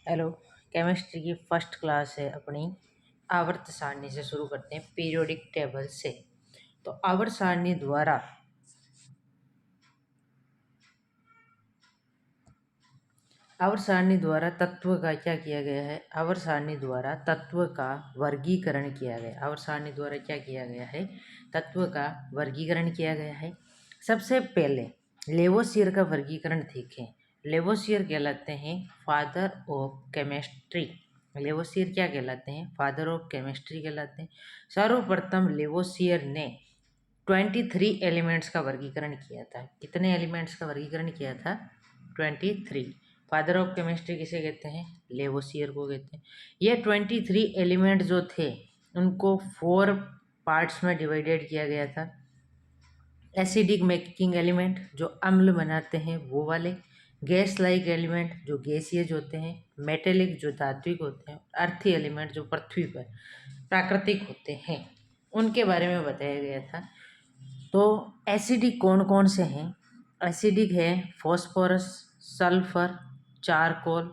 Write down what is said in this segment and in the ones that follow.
Hello. Chemistry की first class है अपनी। आवर्त सारणी से शुरू करते हैं, पीरियोडिक टेबल से। तो आवर्त सारणी द्वारा तत्व का क्या किया गया है? आवर्त सारणी द्वारा तत्व का वर्गीकरण किया गया। आवर्त सारणी द्वारा क्या किया गया है? तत्व का वर्गीकरण किया गया है। सबसे पहले लेवोसियर का वर्गीकरण देखें। लेवोसियर कहलाते हैं फादर ऑफ केमिस्ट्री। लेवोसियर क्या कहलाते हैं? फादर ऑफ केमिस्ट्री कहलाते हैं। सर्वप्रथम लेवोसियर ने 23 एलिमेंट्स का वर्गीकरण किया था। कितने एलिमेंट्स का वर्गीकरण किया था? 23। फादर ऑफ केमिस्ट्री किसे कहते हैं? लेवोसियर को कहते हैं। ये 23 एलिमेंट जो थे उनको 4 पार्ट्स में डिवाइडेड किया गया था। एसिडिक मेकिंग एलिमेंट जो अम्ल बनाते हैं वो वाले, गैस लाइक एलिमेंट जो गैसियज होते हैं, मेटेलिक जो धात्विक होते हैं, अर्थी एलिमेंट जो पृथ्वी पर प्राकृतिक होते हैं, उनके बारे में बताया गया था। तो एसिडिक कौन कौन से हैं? एसिडिक है phosphorus, sulphur, charcoal.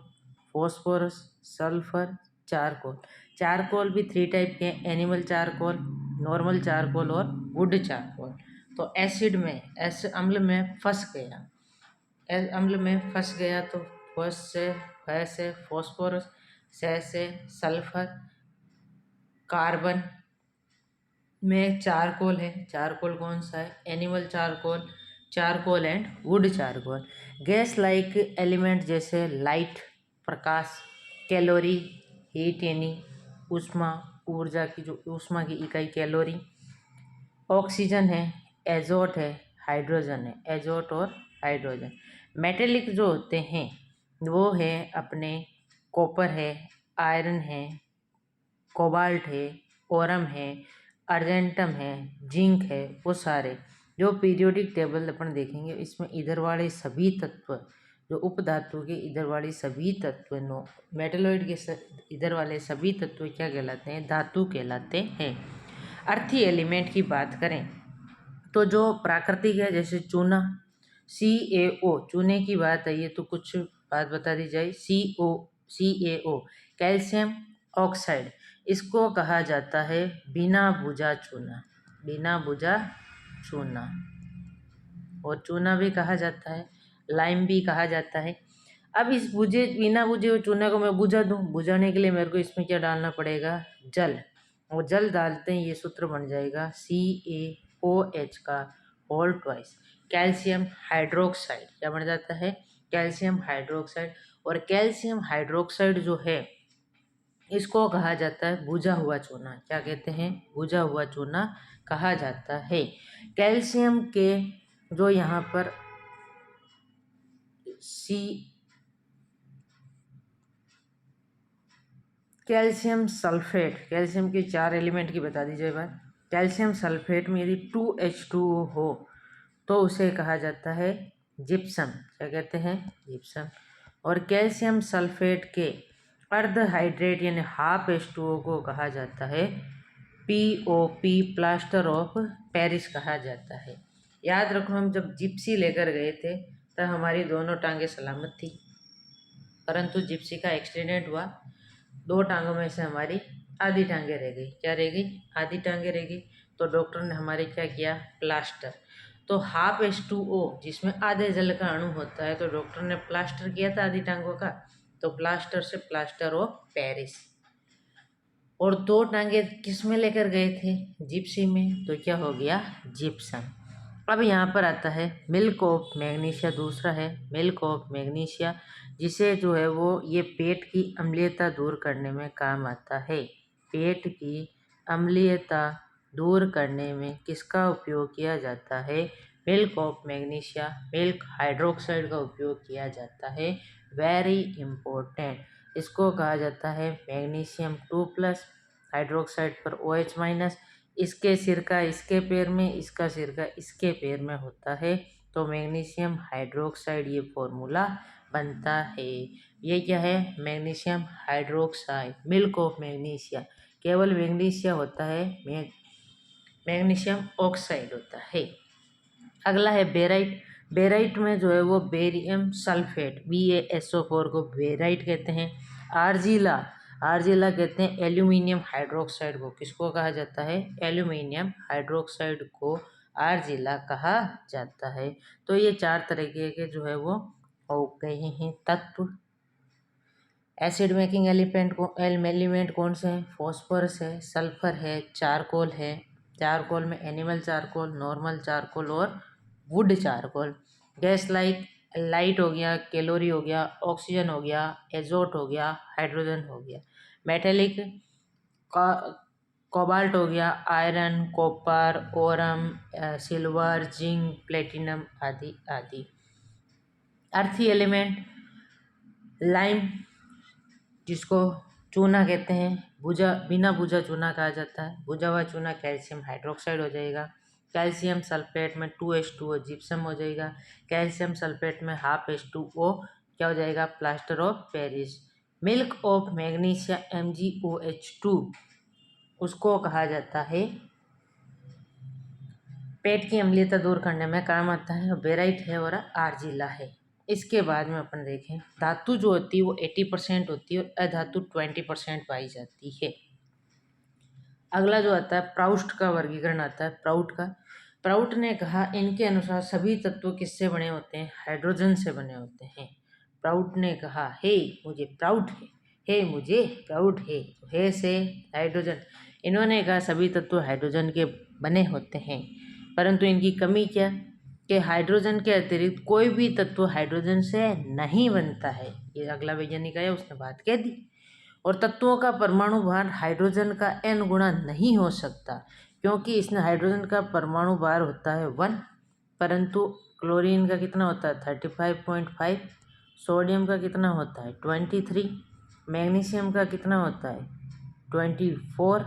Phosphorus, sulphur, charcoal. Charcoal भी 3 टाइप के हैं, एनिमल चारकोल, नॉर्मल चारकोल और वुड चारकोल। तो एसिड में अम्ल में फंस गया। अम्ल में फंस गया तो फ से फॉस्फोरस, से सल्फर, कार्बन में चारकोल है। चारकोल कौन सा है? Animal charcoal, charcoal and would charcoal. Gas like element जैसे लाइट, प्रकाश, कैलोरी, हीट यानी ऊष्मा, ऊर्जा की जो ऊष्मा की इकाई कैलोरी, ऑक्सीजन है, एजोट है, हाइड्रोजन है, एजोट और हाइड्रोजन। मेटेलिक जो होते हैं वो है अपने कॉपर है, आयरन है, कोबाल्ट है, ओरम है, अर्जेंटम है, जिंक है, वो सारे जो पीरियोडिक टेबल अपन देखेंगे इसमें इधर वाले सभी तत्व जो उपधातु के इधर वाले सभी तत्व नो मेटलॉइड के इधर वाले सभी तत्व क्या कहलाते हैं? धातु कहलाते हैं। अर्थी एलिमेंट की बात करें तो जो प्राकृतिक है जैसे चूना, CaO, चूने की बात आई है तो कुछ बात बता दी जाए। CaO कैल्शियम ऑक्साइड, इसको कहा जाता है बिना बुझा चूना। बिना बुझा चूना, और चूना भी कहा जाता है, लाइम भी कहा जाता है। अब इस बिना बुझे हुए चूने को मैं बुझा दूं, बुझाने के लिए मेरे को इसमें क्या डालना पड़ेगा? जल। और जल डालते हैं ये सूत्र बन जाएगा CaOH का होल ट्वाइस कैल्शियम हाइड्रोक्साइड। क्या बन जाता है? Calcium hydroxide. और कैल्शियम हाइड्रोक्साइड जो है इसको कहा जाता है बुझा हुआ चूना। क्या कहते हैं? बुझा हुआ चूना कहा जाता है। कैल्शियम के जो यहाँ पर कैल्शियम सल्फेट, कैल्शियम के 4 एलिमेंट की बता दी जाए बात। कैल्शियम सल्फेट में यदि 2H2O हो तो उसे कहा जाता है जिप्सम। क्या कहते हैं? जिप्सम। और कैल्शियम सल्फेट के अर्ध हाइड्रेट यानी हाफ H2O को कहा जाता है POP, प्लास्टर ऑफ पेरिस कहा जाता है। याद रखो, हम जब जिप्सी लेकर गए थे तब हमारी दोनों टांगें सलामत थी, परंतु जिप्सी का एक्सीडेंट हुआ। 2 टांगों में से हमारी आधी टांगें रह गई। क्या रह गई? आधी टांगें रह गई। तो डॉक्टर ने हमारे क्या किया? प्लास्टर। तो हाफ H2O जिसमें आधे जल का अणु होता है, तो डॉक्टर ने प्लास्टर किया था आधी टांगों का, तो प्लास्टर से प्लास्टर ऑफ पेरिस। और 2 टांगे किस में लेकर गए थे? जिप्सी में, तो क्या हो गया? जिप्सम। अब यहाँ पर आता है मिल्क ऑफ मैग्नीशिया। दूसरा है मिल्क ऑफ मैग्नीशिया, जिसे जो है वो ये पेट की अम्लीयता दूर करने में काम आता है। पेट की अम्लीयता दूर करने में किसका उपयोग किया जाता है? Milk of magnesia, milk hydroxide का उपयोग किया जाता है। वेरी इम्पोर्टेंट, इसको कहा जाता है मैग्नीशियम 2+, हाइड्रोक्साइड पर OH-। इसके सिरका इसके पैर में, इसका सिरका इसके पैर में होता है, तो मैग्नीशियम हाइड्रोक्साइड ये फॉर्मूला बनता है। ये क्या है? Magnesium hydroxide, milk of magnesia. केवल मैग्नीशिया होता है, मैग्नीशियम ऑक्साइड होता है। अगला है बेराइट। बेराइट में जो है वो बेरियम सल्फेट BaSO4 को बेराइट कहते हैं। आर्जिला आर्जिला कहते हैं एल्यूमिनियम हाइड्रोक्साइड को। किसको कहा जाता है? एल्यूमिनियम हाइड्रोक्साइड को आर्जिला कहा जाता है। तो ये 4 तरीके के जो है वो हो गए हैं तत्व। एसिड मेकिंग एलिमेंट कौन से हैं? फॉस्फोरस है, सल्फर है, चारकोल है। चारकोल में एनिमल चारकोल, नॉर्मल चारकोल और वुड चारकोल। गैस लाइट हो गया, कैलोरी हो गया, ऑक्सीजन हो गया, एजोट हो गया, हाइड्रोजन हो गया। मेटेलिक कोबाल्ट हो गया, iron, copper, Oram, silver, zinc, platinum आदि आदि। अर्थी एलिमेंट लाइम जिसको चूना कहते हैं, बिना बुझा चूना कहा जाता है। बुझा हुआ चूना कैल्शियम हाइड्रोक्साइड हो जाएगा। कैल्शियम सल्फेट में 2H2O जिप्सम हो जाएगा। कैल्शियम सल्फेट में 1/2H2O क्या हो जाएगा? Plaster of Paris. Milk of magnesia MgOH2 उसको कहा जाता है, पेट की अम्लीयता दूर करने में काम आता है। बेराइट है और आर्जिला है। इसके बाद में अपन देखें धातु जो होती है वो 80% होती है और अधातु 20% पाई जाती है। अगला जो आता है प्राउस्ट का वर्गीकरण आता है। प्राउट ने कहा इनके अनुसार सभी तत्व किससे बने होते हैं? हाइड्रोजन से बने होते हैं। प्राउट ने कहा हे मुझे प्राउड है, हे मुझे प्राउड है, तो हे से हाइड्रोजन। इन्होंने कहा सभी तत्व हाइड्रोजन के बने होते हैं, परंतु इनकी कमी क्या? कि हाइड्रोजन के अतिरिक्त कोई भी तत्व हाइड्रोजन से नहीं बनता है। ये अगला वैज्ञानिक आया उसने बात कह दी। और तत्वों का परमाणु भार हाइड्रोजन का n गुना नहीं हो सकता, क्योंकि इसमें हाइड्रोजन का परमाणु भार होता है 1, परंतु क्लोरीन का कितना होता है? 35.5। सोडियम का कितना होता है? 23। मैग्नीशियम का कितना होता है? 24।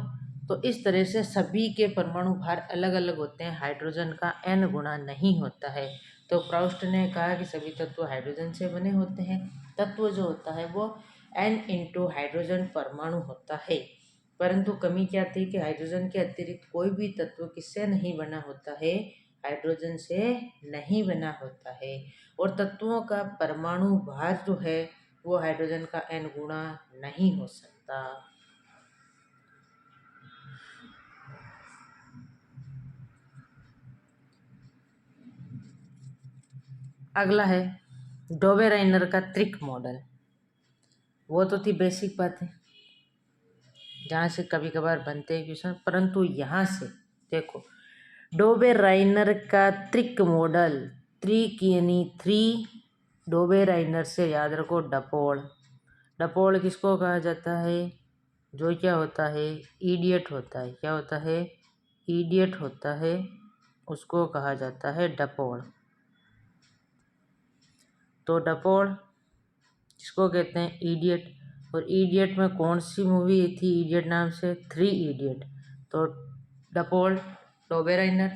तो इस तरह से सभी के परमाणु भार अलग अलग होते हैं, हाइड्रोजन का n गुना नहीं होता है। तो प्राउस्ट ने कहा कि सभी तत्व हाइड्रोजन से बने होते हैं। तत्व जो होता है वो n इंटू हाइड्रोजन परमाणु होता है, परंतु कमी क्या थी कि हाइड्रोजन के अतिरिक्त कोई भी तत्व किससे नहीं बना होता है? हाइड्रोजन से नहीं बना होता है। और तत्वों का परमाणु भार जो है वो हाइड्रोजन का n गुना नहीं हो सकता। अगला है डोबेराइनर का त्रिक मॉडल। वो तो थी बेसिक बातें जहाँ से कभी कभार बनते हैं क्वेश्चन, परंतु यहाँ से देखो डोबेराइनर का त्रिक मॉडल, त्रिक यानी 3। डोबेराइनर से याद रखो डपोल। डपोल किसको कहा जाता है? जो क्या होता है? इडियट होता है। क्या होता है? इडियट होता है, उसको कहा जाता है डपोल। तो डपोल जिसको कहते हैं इडियट, और इडियट में कौन सी मूवी थी इडियट नाम से? 3 इडियट। तो डपोल डोबेराइनर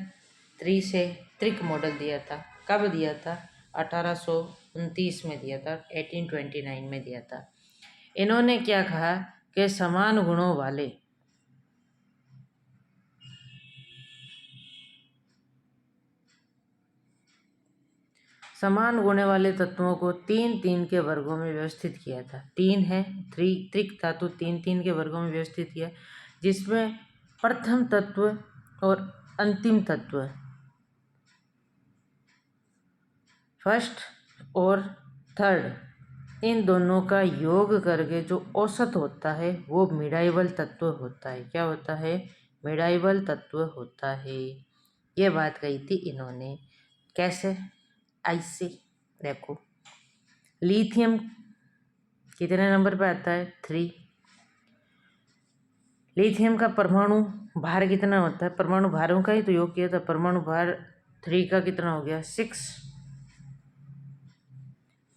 3 से त्रिक मॉडल दिया था। कब दिया था? 1829 में दिया था, 1829 में दिया था। इन्होंने क्या कहा कि समान गुणों वाले समान गुण वाले तत्वों को 3-3 के वर्गों में व्यवस्थित किया था। 3 है, त्रिक धातु 3-3 के वर्गों में व्यवस्थित किया, जिसमें प्रथम तत्व और अंतिम तत्व, फर्स्ट और थर्ड, इन दोनों का योग करके जो औसत होता है वो मिडाइवल तत्व होता है। क्या होता है? मिडाइवल तत्व होता है। ये बात कही थी इन्होंने। कैसे? ऐसे देखो, लिथियम कितने नंबर पे आता है? 3। लिथियम का परमाणु भार कितना होता है? परमाणु भारों का ही तो योग किया था। परमाणु भार 3 का कितना हो गया? 6।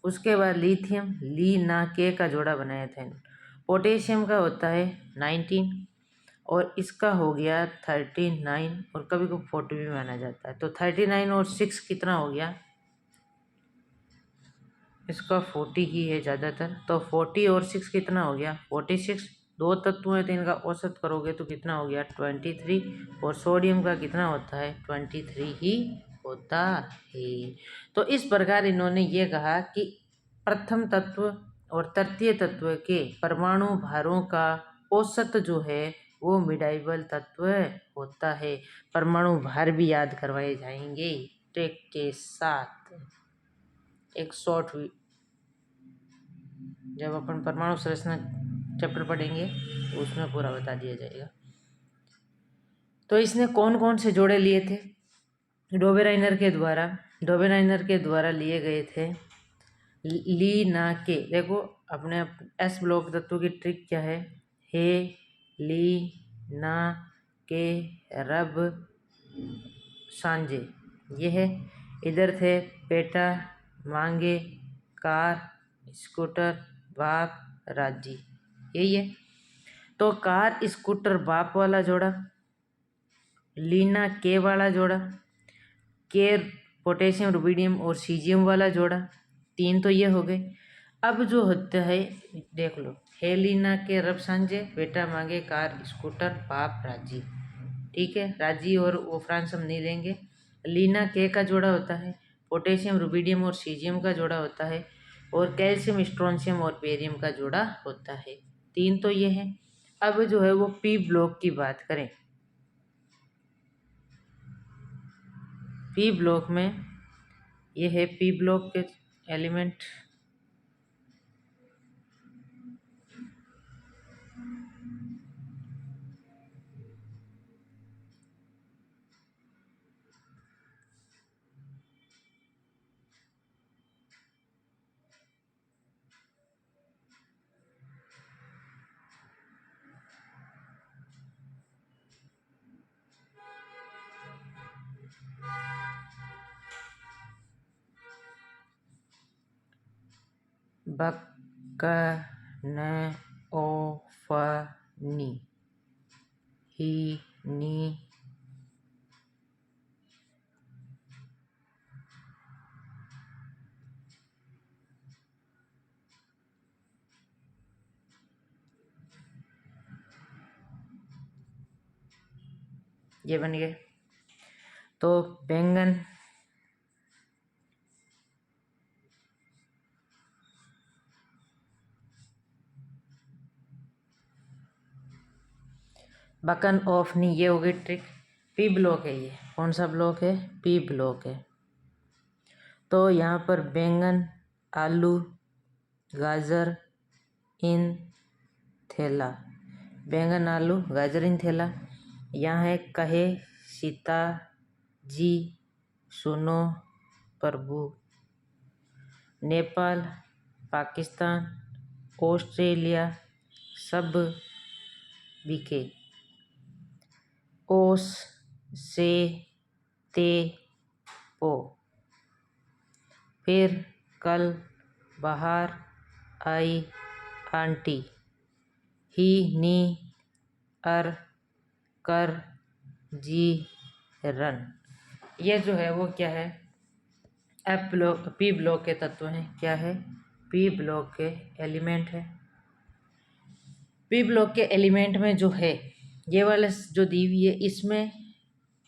उसके बाद लिथियम ली ना के का जोड़ा बनाया था। पोटेशियम का होता है 19 और इसका हो गया 39, और कभी को 40 भी माना जाता है। तो 39 और 6 कितना हो गया? इसका 40 ही है ज़्यादातर। तो 40 और 6 कितना हो गया? 46। 2 तत्व हैं तो इनका औसत करोगे तो कितना हो गया? 23। और सोडियम का कितना होता है? 23 ही होता है। तो इस प्रकार इन्होंने ये कहा कि प्रथम तत्व और तृतीय तत्व के परमाणु भारों का औसत जो है वो मिडाइवल तत्व होता है। परमाणु भार भी याद करवाए जाएंगे ट्रिक के साथ। एक शॉर्ट जब अपन परमाणु संरचना चैप्टर पढ़ेंगे तो उसमें पूरा बता दिया जाएगा। तो इसने कौन कौन से जोड़े लिए थे? डोबेराइनर के द्वारा लिए गए थे ली ना के। देखो अपने एस ब्लॉक तत्व की ट्रिक क्या है? हे ली ना के रब सांझे, ये है। इधर थे पेटा मांगे कार स्कूटर बाप राजी, यही है। तो कार स्कूटर बाप वाला जोड़ा, लीना के वाला जोड़ा, के पोटेशियम रुबिडियम और सीजियम वाला जोड़ा, 3 तो ये हो गए। अब जो होता है देख लो, हेलिना के रब सांझे बेटा मांगे कार स्कूटर बाप राजी, ठीक है। राजी और वो फ्रांस हम नहीं लेंगे। लीना के का जोड़ा होता है, पोटेशियम रुबिडियम और सीजियम का जोड़ा होता है, और कैल्शियम स्ट्रोंशियम और बेरियम का जोड़ा होता है। 3 तो ये है। अब जो है वो पी ब्लॉक की बात करें। पी ब्लॉक में ये है पी ब्लॉक के एलिमेंट। बकनओफनी ही नी ये बन गए। तो बैंगन बकन ऑफ नी, ये हो गई ट्रिक। पी ब्लॉक है, ये कौन सा ब्लॉक है? पी ब्लॉक है। तो यहाँ पर बैंगन आलू गाजर इन थैला, बैंगन आलू गाजर इन थैला। यहाँ है कहे सीता जी सुनो प्रभु, नेपाल पाकिस्तान ऑस्ट्रेलिया सब बिके, ओस से ते पो। फिर कल बाहर आई आंटी, ही नी अर कर जी रन। ये जो है वो क्या है? एफ ब्लॉक पी ब्लॉक के तत्व हैं। क्या है? पी ब्लॉक के एलिमेंट है। पी ब्लॉक के एलिमेंट में जो है ये वाला जो दी हुई है, इसमें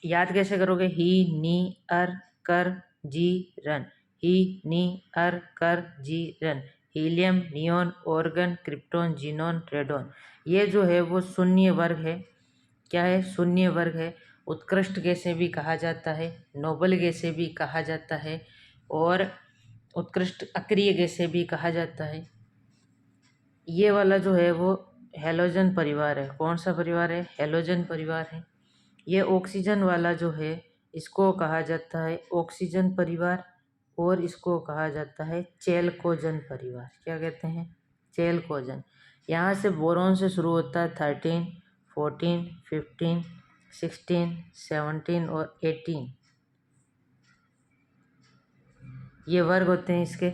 याद कैसे करोगे? ही नी अर कर जी रन, ही नी अर कर जी रन। Helium neon argon krypton xenon radon, ये जो है वो शून्य वर्ग है। क्या है? शून्य वर्ग है। उत्कृष्ट गैसें भी कहा जाता है, नोबल गैसें भी कहा जाता है, और उत्कृष्ट अक्रिय गैसें भी कहा जाता है। ये वाला जो है वो हेलोजन परिवार है। कौन सा परिवार है? हेलोजन परिवार है। ये ऑक्सीजन वाला जो है इसको कहा जाता है ऑक्सीजन परिवार, और इसको कहा जाता है चेलकोजन परिवार। क्या कहते हैं? चेलकोजन। यहाँ से बोरॉन से शुरू होता है 13, 14, 15, 16, 17 और 18, ये वर्ग होते हैं इसके।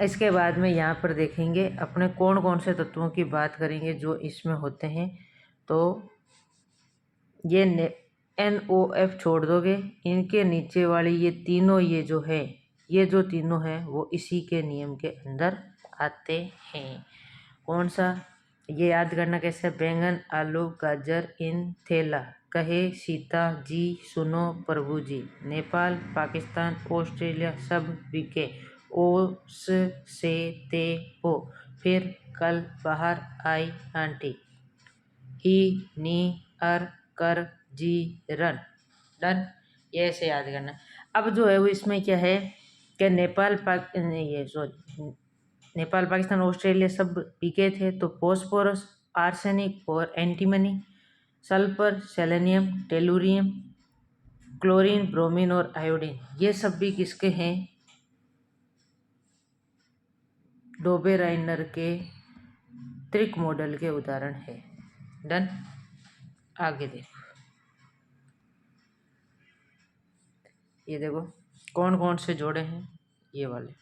इसके बाद में यहाँ पर देखेंगे अपने कौन कौन से तत्वों की बात करेंगे जो इसमें होते हैं। तो ये NOF छोड़ दोगे, इनके नीचे वाली ये तीनों, ये जो है ये जो तीनों हैं वो इसी के नियम के अंदर आते हैं। कौन सा? ये याद करना कैसे? बैंगन आलू गाजर इन थैला, कहे सीता जी सुनो प्रभु जी, नेपाल पाकिस्तान ऑस्ट्रेलिया सब बिके, ओस से ते हो, फिर कल बाहर आई आंटी, ही नी अर कर जी रन। डन। ये ऐसे याद करना। अब जो है वो इसमें क्या है कि नेपाल पाकिस्तान ऑस्ट्रेलिया सब पीके थे, तो फॉस्फोरस, आर्सेनिक और antimony, sulphur, selenium, tellurium, chlorine, bromine और आयोडीन, ये सब भी किसके हैं? डोबेराइनर के त्रिक मॉडल के उदाहरण है। डन। आगे देखो, ये देखो कौन कौन से जोड़े हैं, ये वाले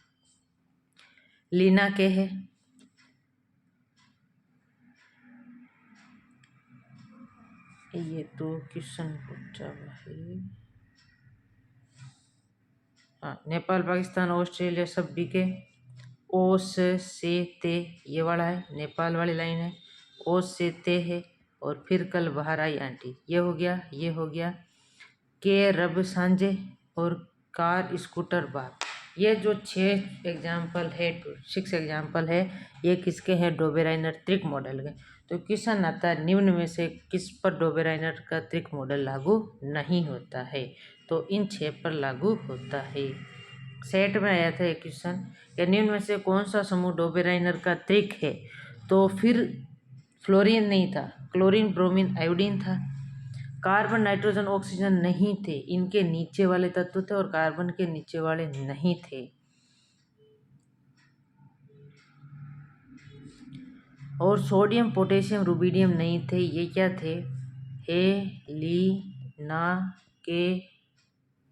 लीना के है, ये तो क्वेश्चन पूछा हुआ है। हाँ, नेपाल पाकिस्तान ऑस्ट्रेलिया सब बिके, ओस से ते, ये वाला है, नेपाल वाली लाइन है, ओस से ते है, और फिर कल बाहर आई आंटी, ये हो गया, ये हो गया। के रब सांझे और कार स्कूटर बाग, ये जो 6 एग्जाम्पल है, 6 एग्जाम्पल है, ये किसके हैं? डोबेराइनर त्रिक मॉडल के। तो क्वेश्चन आता है निम्न में से किस पर डोबेराइनर का त्रिक मॉडल लागू नहीं होता है? तो इन 6 पर लागू होता है। सेट में आया था एक क्वेश्चन कि निम्न में से कौन सा समूह डोबेराइनर का त्रिक है? तो फिर फ्लोरीन नहीं था, क्लोरीन, ब्रोमीन, आयोडीन था। कार्बन, नाइट्रोजन, ऑक्सीजन नहीं थे, इनके नीचे वाले तत्व थे, और कार्बन के नीचे वाले नहीं थे। और सोडियम, पोटेशियम, रुबिडियम नहीं थे, ये क्या थे? हे ली ना के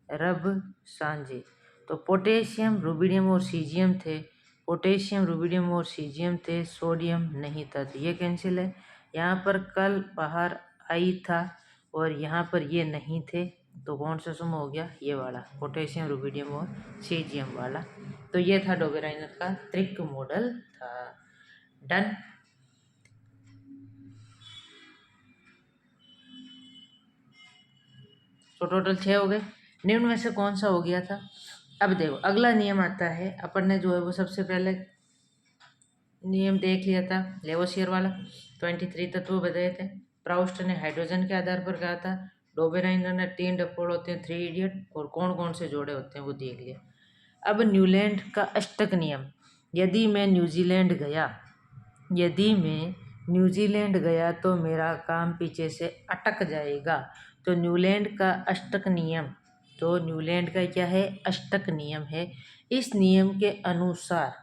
रब सांझे। तो पोटेशियम, रुबिडियम और सीजियम थे, पोटेशियम, रुबिडियम और सीजियम थे, सोडियम नहीं था, तो ये कैंसिल है। यहाँ पर कल बाहर आई था और यहाँ पर ये नहीं थे, तो कौन सा समूह हो गया? ये वाला, पोटेशियम, रुबिडियम और सीजियम वाला। तो ये था डोबेराइनर का त्रिक मॉडल था। डन। तो टोटल 6 हो गए। निम्न में से कौन सा हो गया था? अब देखो अगला नियम आता है, अपन ने जो है वो सबसे पहले नियम देख लिया था, लेवोसियर वाला। 23 तत्व बताए थे। प्राउस्ट ने हाइड्रोजन के आधार पर कहा था। डोबेराइनर ने 3 डपोल होते हैं, 3 इडियट, और कौन कौन से जोड़े होते हैं वो देख लिया। अब न्यूलैंड का अष्टक नियम, यदि मैं न्यूजीलैंड गया तो मेरा काम पीछे से अटक जाएगा। तो न्यूलैंड का अष्टक नियम, तो न्यूलैंड का क्या है? अष्टक नियम है। इस नियम के अनुसार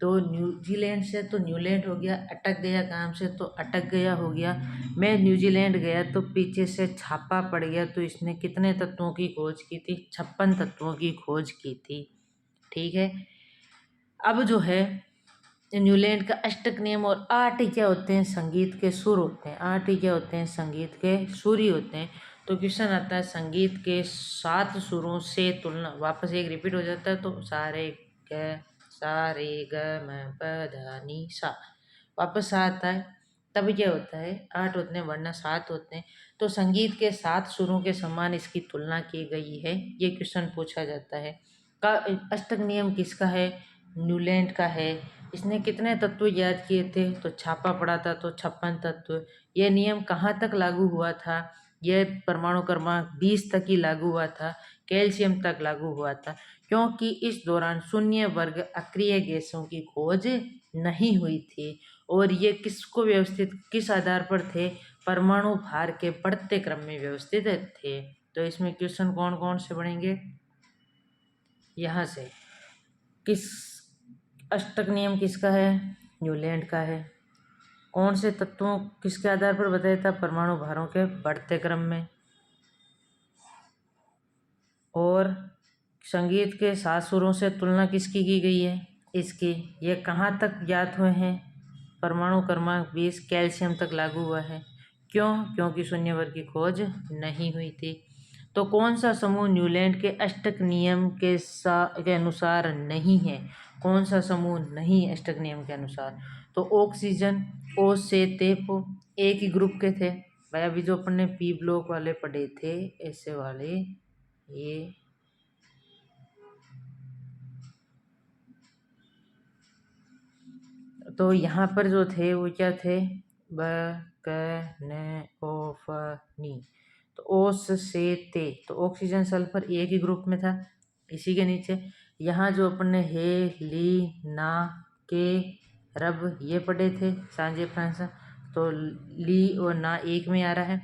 तो न्यूजीलैंड से तो न्यूलैंड हो गया, अटक गया काम से तो अटक गया हो गया। मैं न्यूजीलैंड गया तो पीछे से छापा पड़ गया, तो इसने कितने तत्वों की खोज की थी? 56 तत्वों की खोज की थी। ठीक है। अब जो है न्यूलैंड का अष्टक नियम, और 8 ही क्या होते हैं? संगीत के सुर होते हैं। 8 ही क्या होते हैं? संगीत के सुर ही होते हैं। तो क्वेश्चन आता है संगीत के 7 सुरों से तुलना, वापस एक रिपीट हो जाता है, तो सारे ग म प ध नि सा, वापस आता है। तब क्या होता है? 8 होते हैं वरना 7 होते हैं। तो संगीत के 7 सुरों के समान इसकी तुलना की गई है, ये क्वेश्चन पूछा जाता है। का अष्टक नियम किसका है? न्यूलैंड का है। इसने कितने तत्व याद किए थे? तो छापा पड़ा था तो 56 तत्व। यह नियम कहाँ तक लागू हुआ था? यह परमाणु क्रमांक 20 तक ही लागू हुआ था, कैल्शियम तक लागू हुआ था, क्योंकि इस दौरान शून्य वर्ग अक्रिय गैसों की खोज नहीं हुई थी। और ये किसको व्यवस्थित, किस आधार पर थे? परमाणु भार के बढ़ते क्रम में व्यवस्थित थे। तो इसमें क्वेश्चन कौन कौन से बनेंगे? यहाँ से किस अष्टक नियम किसका है? न्यूलैंड का है। कौन से तत्वों किसके आधार पर बताया था? परमाणु भारों के बढ़ते क्रम में। और संगीत के 7 सुरों से तुलना किसकी की गई है? इसकी। ये कहाँ तक ज्ञात हुए हैं? परमाणु क्रमांक 20 कैल्शियम तक लागू हुआ है। क्यों? क्योंकि शून्य वर्ग की खोज नहीं हुई थी। तो कौन सा समूह न्यूलैंड के अष्टक नियम के अनुसार नहीं है? कौन सा समूह नहीं है अष्टक नियम के अनुसार? तो ऑक्सीजन, ओ से तेप एक ही ग्रुप के थे, भाई अभी जो अपन ने पी ब्लॉक वाले पढ़े थे ऐसे वाले, ये तो यहाँ पर जो थे वो क्या थे, ब क न ओ फ नी, तो ओस से ते, तो ऑक्सीजन सल्फर एक ही ग्रुप में था। इसी के नीचे यहाँ जो अपन ने हे ली ना के रब ये पढ़े थे सांजे फ्रांस, तो ली और ना एक में आ रहा है।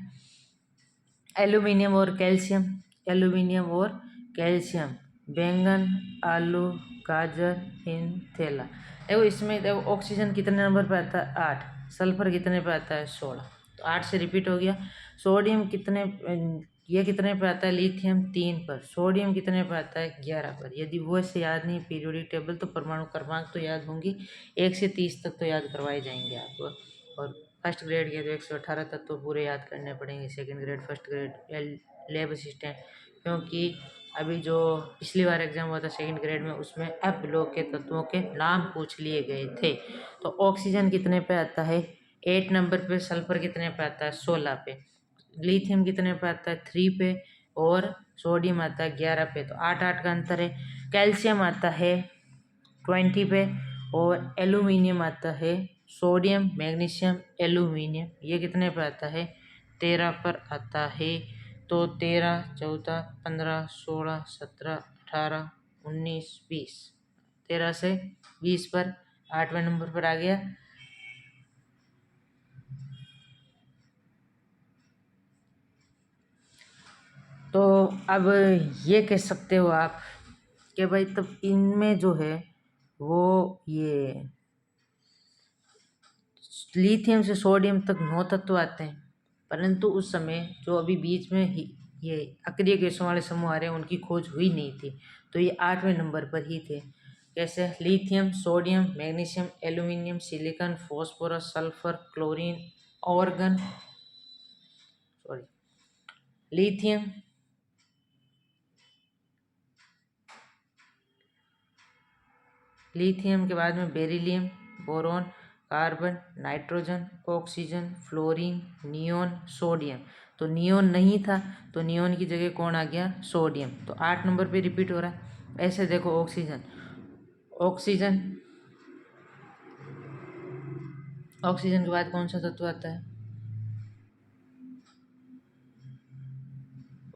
एल्यूमिनियम और कैल्शियम, एल्यूमिनियम और कैल्शियम, बैंगन आलू गाजर इन थैला। देखो इसमें देखो ऑक्सीजन कितने नंबर पे आता है 8, सल्फर कितने पे आता है 16, तो 8 से रिपीट हो गया। सोडियम कितने, ये कितने पे आता है लिथियम 3 पर, सोडियम कितने पे आता है 11 पर। यदि वो से याद नहीं पीरियोडिक टेबल तो परमाणु क्रमांक तो याद होंगी, 1 से 30 तक तो याद करवाए जाएंगे आपको। और फर्स्ट ग्रेड के तो 118 तत्व तो पूरे याद करने पड़ेंगे, second grade first grade lab assistant, क्योंकि अभी जो पिछली बार एग्जाम हुआ था सेकंड ग्रेड में उसमें एफ ब्लॉक के तत्वों के नाम पूछ लिए गए थे। तो ऑक्सीजन कितने पे आता है 8 नंबर पे, सल्फर कितने पे आता है 16 पे, लिथियम कितने पे आता है 3 पे, और सोडियम आता है 11 पे, तो 8-8 का अंतर है। कैल्शियम आता है 20 पे, और एल्यूमिनियम आता है, सोडियम मैग्नीशियम एल्यूमिनियम ये कितने पे आता है 13 पर आता है। तो 13 14 15 16 17 18 19 20, 13 से 20 पर 8वें नंबर पर आ गया। तो अब ये कह सकते हो आप कि भाई तब इनमें जो है वो ये लिथियम से सोडियम तक 9 तत्व आते हैं, परंतु उस समय जो अभी बीच में ही ये अक्रिय गैसों वाले समूह आ रहे हैं उनकी खोज हुई नहीं थी, तो ये 8वें नंबर पर ही थे। कैसे, lithium sodium magnesium aluminium silicon phosphorus sulphur chlorine organ, sorry lithium lithium के बाद में beryllium boron carbon nitrogen oxygen fluorine neon sodium. तो नियोन नहीं था तो नियोन की जगह कौन आ गया सोडियम, तो 8 नंबर पे रिपीट हो रहा है। ऐसे देखो ऑक्सीजन, ऑक्सीजन ऑक्सीजन के बाद कौन सा तत्व आता है,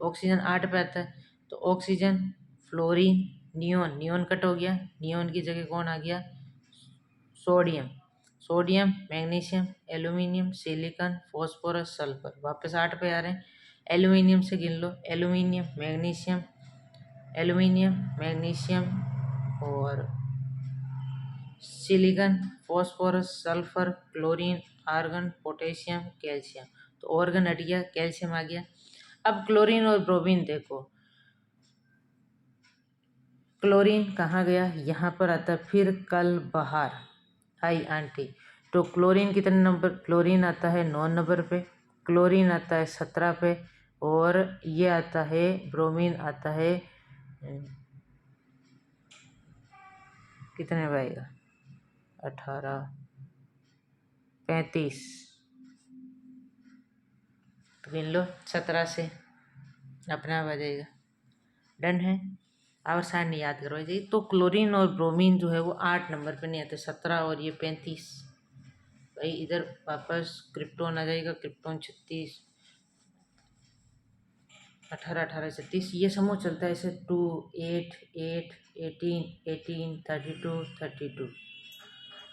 ऑक्सीजन 8 पे आता है, तो oxygen fluorine neon, neon cut हो गया, नियोन की जगह कौन आ गया sodium, sodium magnesium aluminium silicon phosphorus sulphur, वापस 8 पे आ रहे हैं। एल्यूमिनियम से गिन लो, एल्यूमिनियम मैग्नीशियम एल्यूमिनियम मैग्नीशियम और silicon phosphorus sulphur chlorine argon potassium calcium, तो ऑर्गन हट गया कैल्शियम आ गया। अब क्लोरीन और ब्रोमीन देखो, क्लोरीन कहाँ गया, यहाँ पर आता है फिर कल बाहर आई आंटी, तो क्लोरीन कितने नंबर, क्लोरीन आता है 9 नंबर पे, क्लोरीन आता है 17 पे, और ये आता है ब्रोमीन आता है कितने पे आएगा 18 35, तो गिन लो 17 से अपने आप आ जाएगा। डन है, और सारणी याद करवाई जाइए। तो क्लोरीन और ब्रोमीन जो है वो 8 नंबर पे नहीं आते, 17 और ये 35। भाई इधर वापस क्रिप्टोन आ जाएगा, क्रिप्टोन 36 18 18 36, ये समूह चलता है ऐसे 2 8 8 18 18 32 32।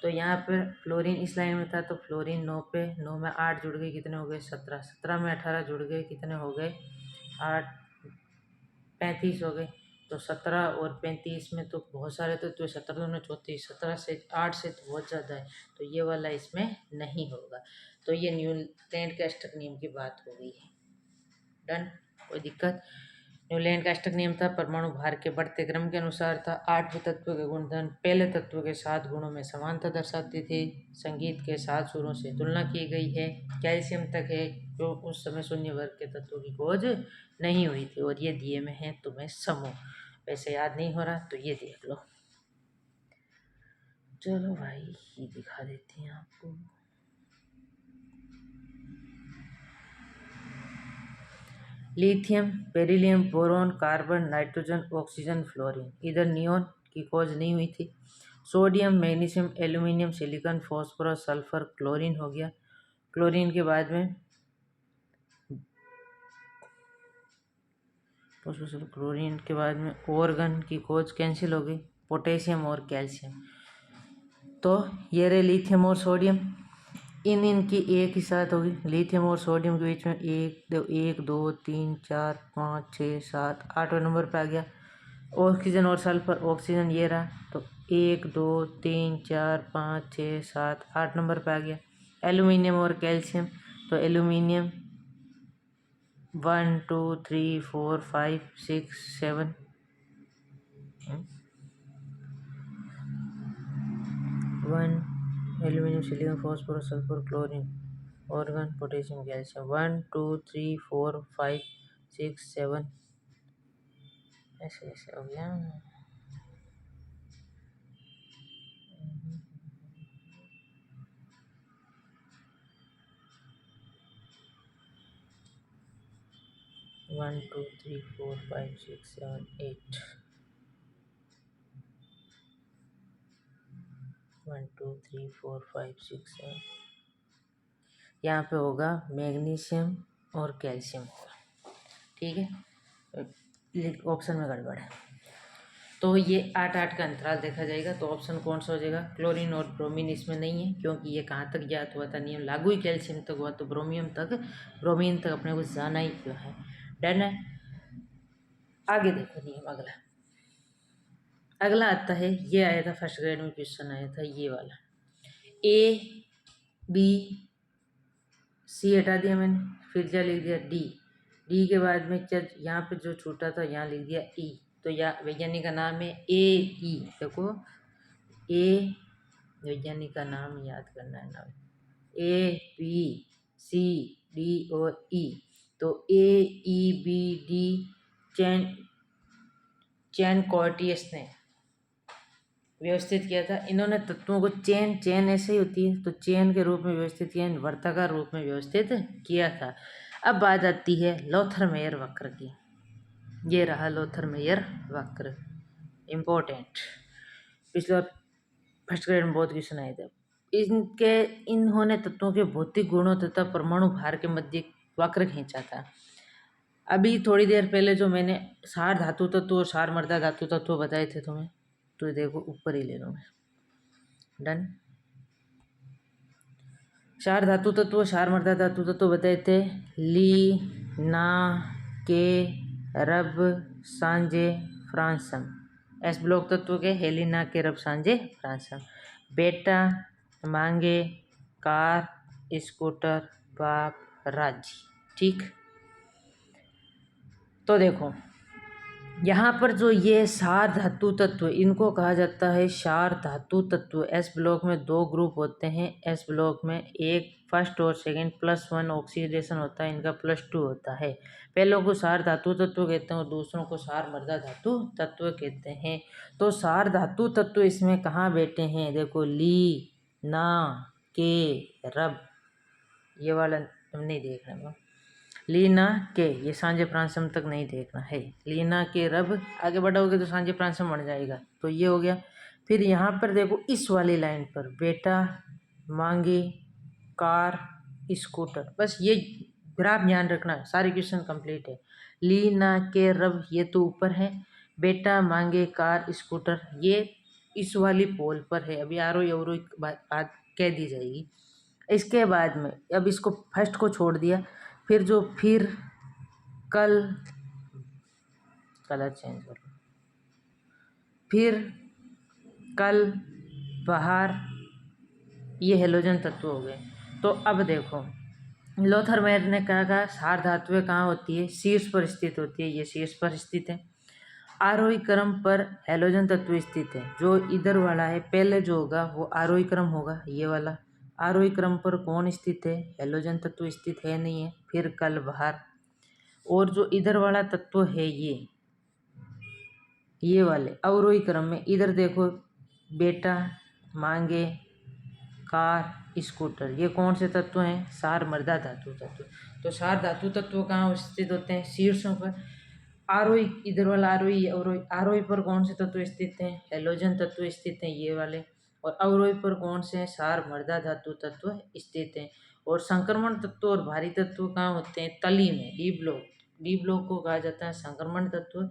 तो यहाँ पर फ्लोरीन इस लाइन में था तो फ्लोरीन 9 पे, 9 में 8 जुड़ गए कितने हो गए 17, 17 में 18 जुड़ गए कितने हो गए 8 35 हो गए। तो 17 और 35 में तो बहुत सारे, तो 17 में 34, 17 से 8 से तो बहुत ज़्यादा है, तो ये वाला इसमें नहीं होगा। तो ये न्यूलैंड के अष्टक नियम की बात हो गई है। डन, कोई दिक्कत। न्यूलैंड का अष्टक नियम था परमाणु भार के बढ़ते क्रम के अनुसार था। 8 तत्व के गुणधर्म पहले तत्व के 7 गुणों में समानता दर्शाती थी। संगीत के 7 सुरों से तुलना की गई है। कैल्शियम तक है जो उस समय शून्य वर्ग के तत्वों की खोज नहीं हुई थी, और ये दिए में है तुम्हें समूह, वैसे याद नहीं हो रहा तो ये देख लो। चलो भाई ये दिखा देती हैं आपको। Lithium, beryllium, boron, carbon, nitrogen, oxygen, fluorine. इधर नियोन की खोज नहीं हुई थी। Sodium, magnesium, aluminium, silicon, phosphorus, sulphur, chlorine हो गया। क्लोरीन के बाद में क्लोरीन के बाद में ऑर्गन की खोज कैंसिल हो गई, पोटेशियम और कैल्शियम। तो ये रहे लिथियम और सोडियम, इनकी एक ही साथ होगी। लिथियम और सोडियम के बीच में एक दो तीन चार पाँच छः सात 8वें नंबर पे आ गया। ऑक्सीजन और सल्फर, ऑक्सीजन ये रहा, तो 1 2 3 4 5 6 7 8 नंबर पे आ गया। एल्यूमिनियम और कैल्शियम, तो aluminium 1 2 3 4 5 6 7 1 aluminium, silicon, phosphorus, sulphur, chlorine, organ, potassium, calcium. 1 2 3 4 5 6 7 ऐसे ऐसे हो गया। 1 2 3 4 5 6 7 8 1 2 3 4 5 6 7। यहाँ पे होगा मैग्नीशियम और कैल्शियम होगा, ठीक है। ऑप्शन में गड़बड़ है, तो ये 8 का अंतराल देखा जाएगा। तो ऑप्शन कौन सा हो जाएगा? क्लोरीन और ब्रोमीन इसमें नहीं है, क्योंकि ये कहाँ तक ज्ञात हुआ था, नियम लागू ही कैल्शियम तक हुआ, तो ब्रोमीन तक अपने को जाना ही क्यों है। डन है। आगे देखो नियम अगला। अगला आता है, ये आया था फर्स्ट ग्रेड में, क्वेश्चन आया था ये वाला। ए बी सी हटा दिया मैंने, फिर क्या लिख दिया डी। डी के बाद में क्या, यहाँ पे जो छूटा था यहाँ लिख दिया ई। तो या वैज्ञानिक का नाम है ए ई। देखो ए, वैज्ञानिक का नाम याद करना है ना, ए बी सी डी और ई। तो ए ई बी डी चैन कॉर्टियस ने व्यवस्थित किया था। इन्होंने तत्वों को चेन ऐसे ही होती है, तो चेन के रूप में व्यवस्थित किया, वर्ताकार रूप में व्यवस्थित किया था। अब बात आती है लोथर-मेयर वक्र की। ये रहा लोथर-मेयर वक्र, इम्पोर्टेंट, पिछले बार फर्स्ट ग्रेड में बहुत क्वेश्चन आए थे। इन्होंने तत्वों के भौतिक गुणों तथा परमाणु भार के मध्य वक्र खींचा था। अभी थोड़ी देर पहले जो मैंने सार धातु तत्व और सार मर्दा धातु तत्व बताए थे तुम्हें, तो देखो ऊपर ही ले लो मैं। डन। सार धातु तत्व, सार मर्दा धातु तत्व बताए थे। ली, ना, के, रब, सांजे, फ्रांसम। एस ब्लॉक तत्व के हेलिना, के, रब, सांजे, फ्रांसम। बेटा, मांगे, कार, स्कूटर, बाप, राजी। ठीक, तो देखो यहाँ पर जो ये सार धातु तत्व, इनको कहा जाता है सार धातु तत्व। एस ब्लॉक में 2 ग्रुप होते हैं। एस ब्लॉक में एक फर्स्ट और सेकंड +1 ऑक्सीडेशन होता है, इनका +2 होता है। पहलों को सार धातु तत्व कहते हैं और दूसरों को सार मर्दा धातु तत्व कहते हैं। तो सार धातु तत्व इसमें कहाँ बैठे हैं? देखो ली, ना, के, रब, ये वाला नहीं देखना, लीना के, ये सांझे प्रांसम तक नहीं देखना है। लीना के रब, आगे बढ़ोगे तो सांझे प्रांसम बन जाएगा, तो ये हो गया। फिर यहाँ पर देखो इस वाली लाइन पर बेटा, मांगे, कार, स्कूटर, बस ये ग्राफ ध्यान रखना, सारे क्वेश्चन कंप्लीट है। लीना के रब ये तो ऊपर है, बेटा, मांगे, कार, स्कूटर ये इस वाली पोल पर है। अभी आरोही अवरोही बात कह दी जाएगी। इसके बाद में अब इसको फर्स्ट को छोड़ दिया, फिर कल, कलर चेंज कर लो, फिर कल, बाहर, ये हेलोजन तत्व हो गए। तो अब देखो लोथर-मेयर ने कहा सार धातुएं कहाँ होती है? शीर्ष पर स्थित होती है, ये शीर्ष पर स्थित है। आरोही क्रम पर हेलोजन तत्व स्थित है। जो इधर वाला है पहले जो होगा वो आरोही क्रम होगा, ये वाला। आरोही क्रम पर कौन स्थित है? हेलोजन तत्व स्थित है नहीं है। फिर कल, बाहर, और जो इधर वाला तत्व है ये वाले अवरोही क्रम में, इधर देखो बेटा, मांगे, कार, स्कूटर, ये कौन से तत्व हैं? सार मृदा धातु तत्व। तो सार धातु तत्व कहाँ स्थित होते हैं? शीर्षों पर। आरोही, इधर वाला आरोही, अवरोही, आरोही पर कौन से तत्व स्थित हैं? हैलोजन तत्व स्थित हैं, ये वाले। और अवरोही पर कौन से हैं? सार मृदा धातु तत्व स्थित हैं। और संक्रमण तत्व और भारी तत्व कहाँ होते हैं? तली में, डी ब्लॉक। डी ब्लॉक को कहा जाता है संक्रमण तत्व।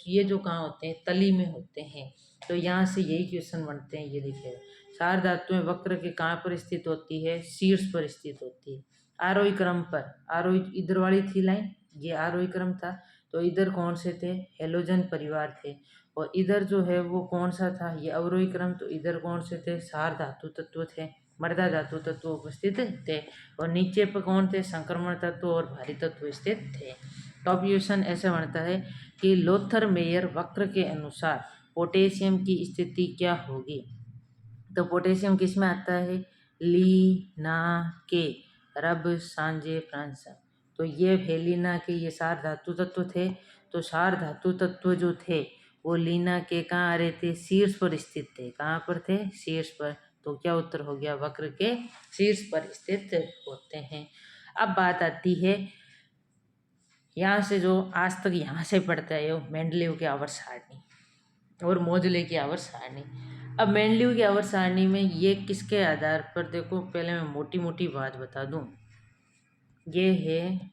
ये जो कहाँ होते हैं? तली में होते हैं। तो यहाँ से यही क्वेश्चन बनते हैं, ये लिखे। सार धातुएं वक्र के कहाँ पर स्थित होती है? शीर्ष पर स्थित होती है। आरोही क्रम पर, आरोही इधर वाली थी लाइन, ये आरोही क्रम था। तो इधर कौन से थे? हैलोजन परिवार थे। और इधर जो है वो कौन सा था? ये अवरोही क्रम। तो इधर कौन से थे? सार धातु तत्व थे, मृदा धातु तत्व उपस्थित थे। और नीचे पर कौन थे? संक्रमण तत्व और भारी तत्व स्थित थे। टॉप क्वेश्चन ऐसे बनता है कि लोथर मेयर वक्र के अनुसार पोटेशियम की स्थिति क्या होगी? तो पोटेशियम किस में आता है? ली, ना, के, रब, सांजे, फ्रांस। तो ये हेलिना के ये सार धातु तत्व थे। तो सार धातु तत्व जो थे वो लीना के कहाँ आ रहे थे? शीर्ष पर स्थित थे। कहाँ पर थे? शीर्ष पर। तो क्या उत्तर हो गया? वक्र के शीर्ष पर स्थित होते हैं। अब बात आती है यहाँ से, जो आज तक यहाँ से पढ़ता है वो मेंडलीव की आवर्त सारणी और मोजले की आवर्त सारणी। अब मेंडलीव की आवर्त सारणी में ये किसके आधार पर? देखो पहले मैं मोटी मोटी बात बता दूं। ये है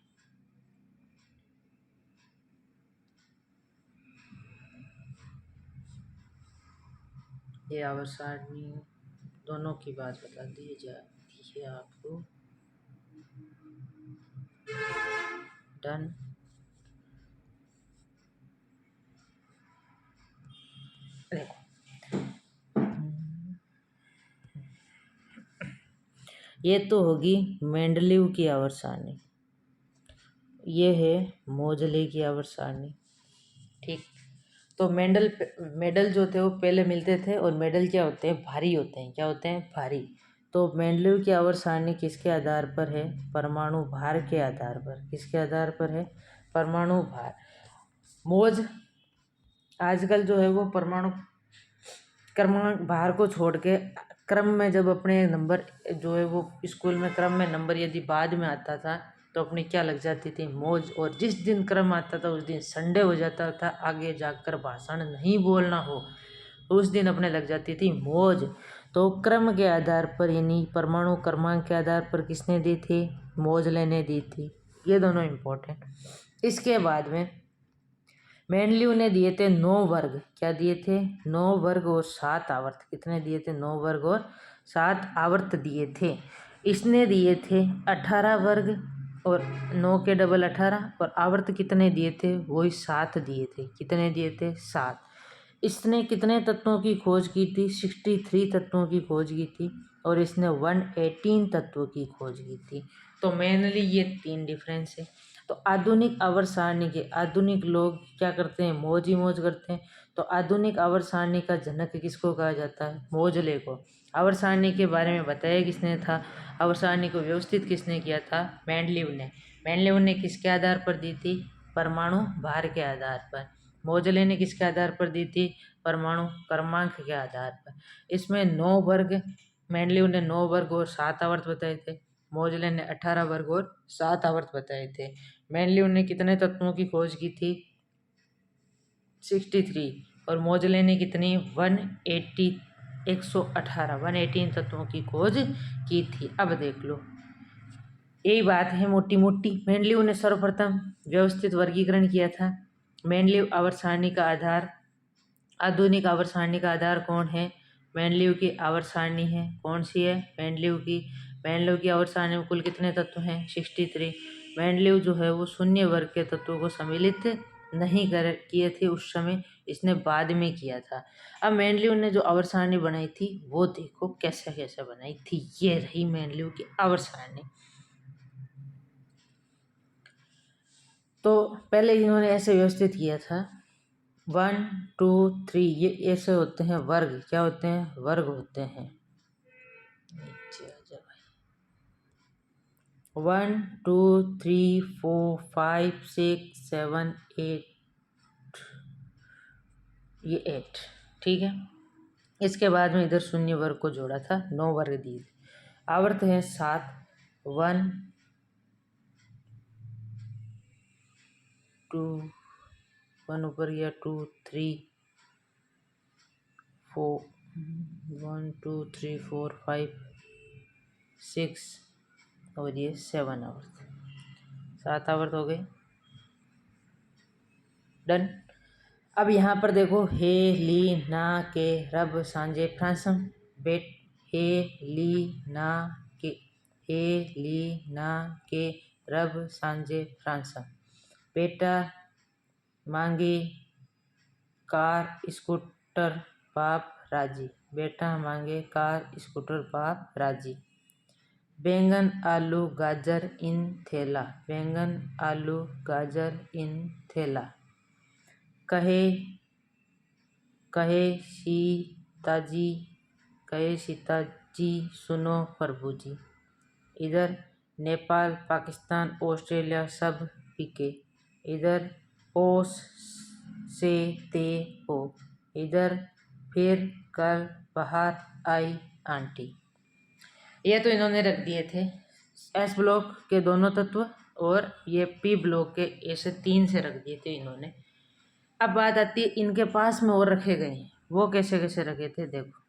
ये आवर्त सारणी, दोनों की बात बता दी जाती है आपको। डन। देखो ये तो होगी मेंडलीव की आवर्त सारणी, ये है मोजले की आवर्त सारणी। ठीक। तो मेडल जो थे वो पहले मिलते थे। और मेडल क्या होते हैं? भारी होते हैं। क्या होते हैं? भारी। तो मेंडलीव की आवर्त सारणी किसके आधार पर है? परमाणु भार के आधार पर। किसके आधार पर है? परमाणु भार। मोज आजकल जो है वो परमाणु क्रमांक भार को छोड़ के क्रम में, जब अपने नंबर जो है वो स्कूल में क्रम में नंबर यदि बाद में आता था तो अपनी क्या लग जाती थी? मौज। और जिस दिन क्रम आता था उस दिन संडे हो जाता था, आगे जाकर भाषण नहीं बोलना हो तो उस दिन अपने लग जाती थी मौज। तो क्रम के आधार पर, यानी परमाणु क्रमांक के आधार पर किसने दी थी? मोजले ने दी थी। ये दोनों इम्पोर्टेंट। इसके बाद में मेंडलीव ने दिए थे 9 वर्ग। क्या दिए थे? 9 वर्ग और 7 आवर्त। कितने दिए थे? 9 वर्ग और 7 आवर्त दिए थे। इसने दिए थे 18 वर्ग और 9 के डबल 18, और आवर्त कितने दिए थे? वही 7 दिए थे। कितने दिए थे? 7। इसने कितने तत्वों की खोज की थी? 63 तत्वों की खोज की थी। और इसने 118 तत्वों की खोज की थी। तो मेनली ये 3 डिफरेंस है। तो आधुनिक आवर्त सारणी के आधुनिक लोग क्या करते हैं? मौज ही मौज करते हैं। तो आधुनिक आवर्त सारणी का जनक किसको कहा जाता है? मोजले को। आवर्त सारणी के बारे में बताया किसने था? आवर्त सारणी को व्यवस्थित किसने किया था? मेंडलीव ने। मेंडलीव ने किसके आधार पर दी थी? परमाणु भार के आधार पर। मोजले ने किसके आधार पर दी थी? परमाणु क्रमांक के आधार पर। इसमें 9 वर्ग, मेंडलीव ने 9 वर्ग और 7 आवर्त बताए थे। मोजले ने 18 वर्ग और 7 आवर्त बताए थे। मेंडलीव ने कितने तत्वों की खोज की थी? 63। और मोजले ने कितनी? 180 118 118 तत्वों की खोज की थी। अब देख लो, यही बात है मोटी मोटी। मेंडलीव ने सर्वप्रथम व्यवस्थित वर्गीकरण किया था। मेंडलीव आवर्त सारणी का आधार, आधुनिक आवर्त सारणी का आधार कौन है? मेंडलीव की आवर्त सारणी है। कौन सी है? मेंडलीव की। मेंडलीव की आवर्त सारणी में कुल कितने तत्व हैं? 63। मेंडलीव जो है वो शून्य वर्ग के तत्वों को सम्मिलित नहीं कर किए थे उस समय, इसने बाद में किया था। अब मेंडलीव ने जो आवर्त सारणी बनाई थी वो देखो कैसे कैसे बनाई थी। ये रही मेंडलीव की आवर्त सारणी। तो पहले इन्होंने ऐसे व्यवस्थित किया था, 1 2 3, ये ऐसे होते हैं वर्ग। क्या होते हैं? वर्ग होते हैं। नीचे आ जा भाई। 1 2 3 4 5 6 7 8, ये 8। ठीक है। इसके बाद में इधर शून्य वर्ग को जोड़ा था, 9 वर्ग दिए थे। आवर्त है 7, 1 2 1 ऊपर गया, 2 3 4 1 2 3 4 5 6 और ये 7 आवर्त, 7 आवर्त हो गए। डन। अब यहाँ पर देखो, हे ली ना के रब सांझे फ्रांसम बेट, हे ली ना के, हे ली ना के रब सांझे फ्रांसम, बेटा मांगे कार स्कूटर बाप राजी, बेटा मांगे कार स्कूटर बाप राजी। बैंगन आलू गाजर इन थैला, बैंगन आलू गाजर इन थैला। कहे कहे सीताजी, कहे सीताजी सुनो प्रभु जी। इधर नेपाल पाकिस्तान ऑस्ट्रेलिया सब पीके, इधर ओस से ते हो, इधर फिर कल बाहर आई आंटी। ये तो इन्होंने रख दिए थे एस ब्लॉक के दोनों तत्व, और ये पी ब्लॉक के ऐसे 3 से रख दिए थे इन्होंने। अब बात आती है इनके पास में और रखे गए, वो कैसे कैसे रखे थे। देखो